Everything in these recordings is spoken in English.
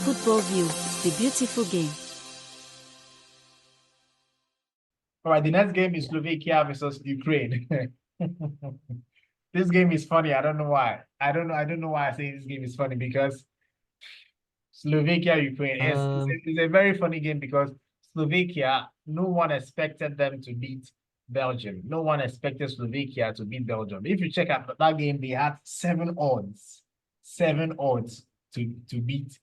Football View, the beautiful game. All right, the next game is Slovakia versus Ukraine. This game is funny. I don't know why. I don't know why I say this game is funny because Slovakia, Ukraine is a very funny game because Slovakia, no one expected them to beat Belgium. No one expected Slovakia to beat Belgium. If you check out that game, they had seven odds to beat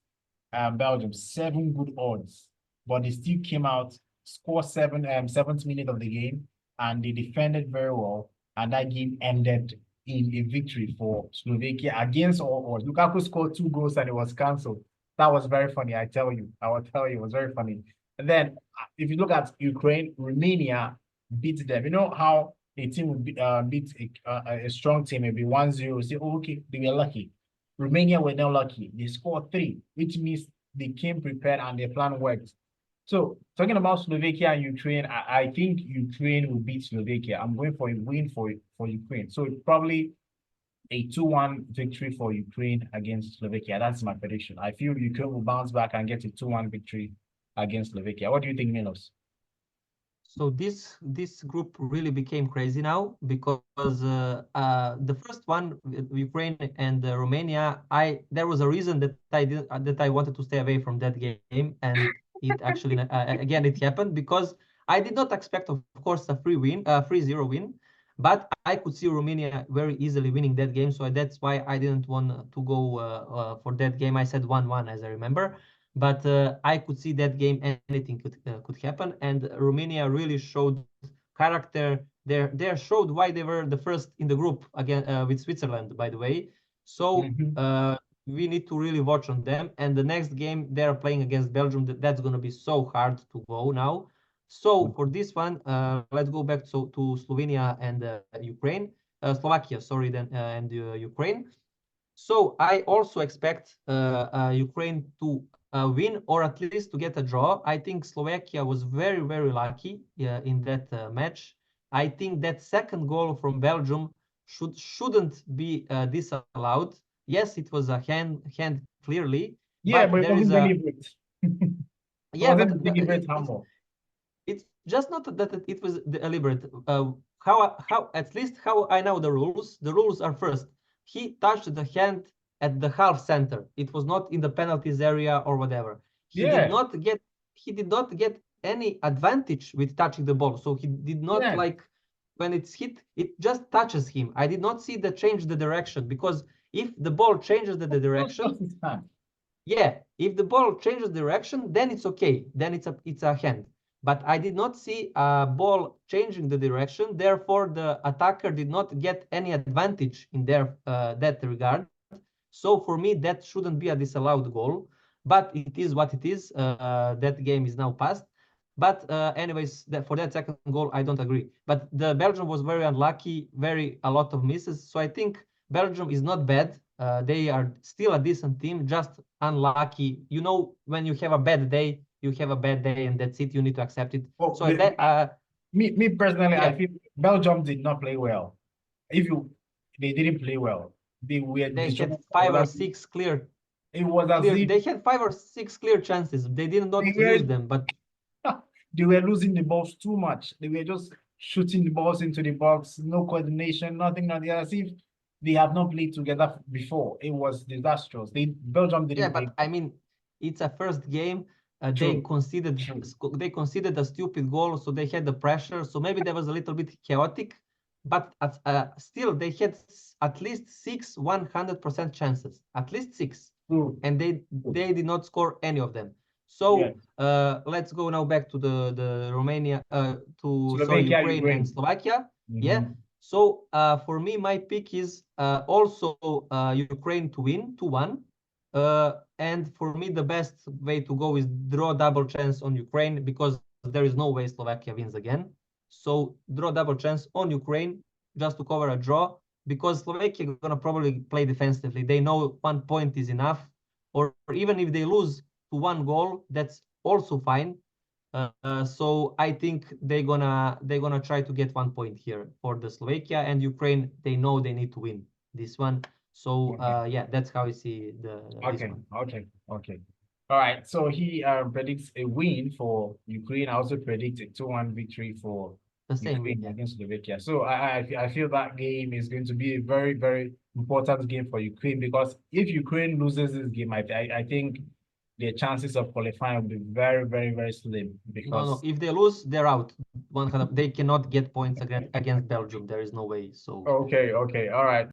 Belgium, 7 good odds, but they still came out, score seventh minute of the game, and they defended very well, and that game ended in a victory for Slovakia against all odds. Lukaku scored 2 goals and it was cancelled. That was very funny, I tell you. I will tell you, it was very funny. And then if you look at Ukraine, Romania beat them. You know how a team would beat a strong team, maybe 1-0, say, oh, okay, they were lucky. Romania were not lucky. They scored 3, which means they came prepared and their plan worked. So talking about Slovakia and Ukraine, I think Ukraine will beat Slovakia. I'm going for a win for Ukraine. So probably a 2-1 victory for Ukraine against Slovakia. That's my prediction. I feel Ukraine will bounce back and get a 2-1 victory against Slovakia. What do you think, Milos? So this group really became crazy now because the first one, Ukraine and Romania, there was a reason that I wanted to stay away from that game, and it actually again it happened because I did not expect, of course, a 3-0 win, but I could see Romania very easily winning that game, so that's why I didn't want to go for that game. I said 1-1, as I remember. But I could see that game, anything could happen, and Romania really showed character. They showed why they were the first in the group again with Switzerland, by the way. So we need to really watch on them. And the next game they are playing against Belgium. That's going to be so hard to go now. So for this one, let's go back to Slovenia and Ukraine, Slovakia, sorry, then and Ukraine. So I also expect Ukraine to win or at least to get a draw. I think Slovakia was very, very lucky in that match. I think that second goal from Belgium shouldn't be disallowed. Yes, it was a hand clearly. Yeah, but but it there is wasn't a deliberate. yeah, Wasn't deliberate handball. it's just not that it was deliberate. How at least how I know the rules. The rules are first. He touched the hand at the half center. It was not in the penalties area or whatever. He did not get any advantage with touching the ball. So he did not like when it's hit, it just touches him. I did not see the change the direction because if the ball changes the direction, if the ball changes direction, then it's okay. Then it's a hand. But I did not see a ball changing the direction. Therefore, the attacker did not get any advantage in that regard. So for me, that shouldn't be a disallowed goal. But it is what it is. That game is now past. But anyways, for that second goal, I don't agree. But the Belgium was very unlucky, a lot of misses. So I think Belgium is not bad. They are still a decent team, just unlucky. You know, when you have a bad day, you have a bad day, and that's it. You need to accept it. Oh, So me personally, I feel Belgium did not play well. They didn't play well. They had 5 or 6 clear. It was as if they had 5 or 6 clear chances. They did not use them, but they were losing the balls too much. They were just shooting the balls into the box, no coordination, nothing. As if they have not played together before. It was disastrous. Belgium didn't play. But I mean, it's a first game. They conceded a stupid goal, so they had the pressure. So maybe that was a little bit chaotic, but still they had at least 6 100% chances, at least 6, and they did not score any of them. So let's go now back to the Romania Ukraine and Slovakia. So for me, my pick is also Ukraine to win 2-1. And for me, the best way to go is draw double chance on Ukraine because there is no way Slovakia wins again. So draw double chance on Ukraine just to cover a draw because Slovakia is going to probably play defensively. They know 1 point is enough, or even if they lose to 1 goal, that's also fine. So I think they're gonna try to get 1 point here for the Slovakia and Ukraine. They know they need to win this one. So that's how I see Okay. All right, so he predicts a win for Ukraine. I also predict a 2-1 victory for The same, Ukraine yeah. against Slovakia. So I feel that game is going to be a very, very important game for Ukraine, because if Ukraine loses this game, I think their chances of qualifying will be very, very, very slim, No, because if they lose, they're out. 100. They cannot get points against Belgium. There is no way. So okay, all right.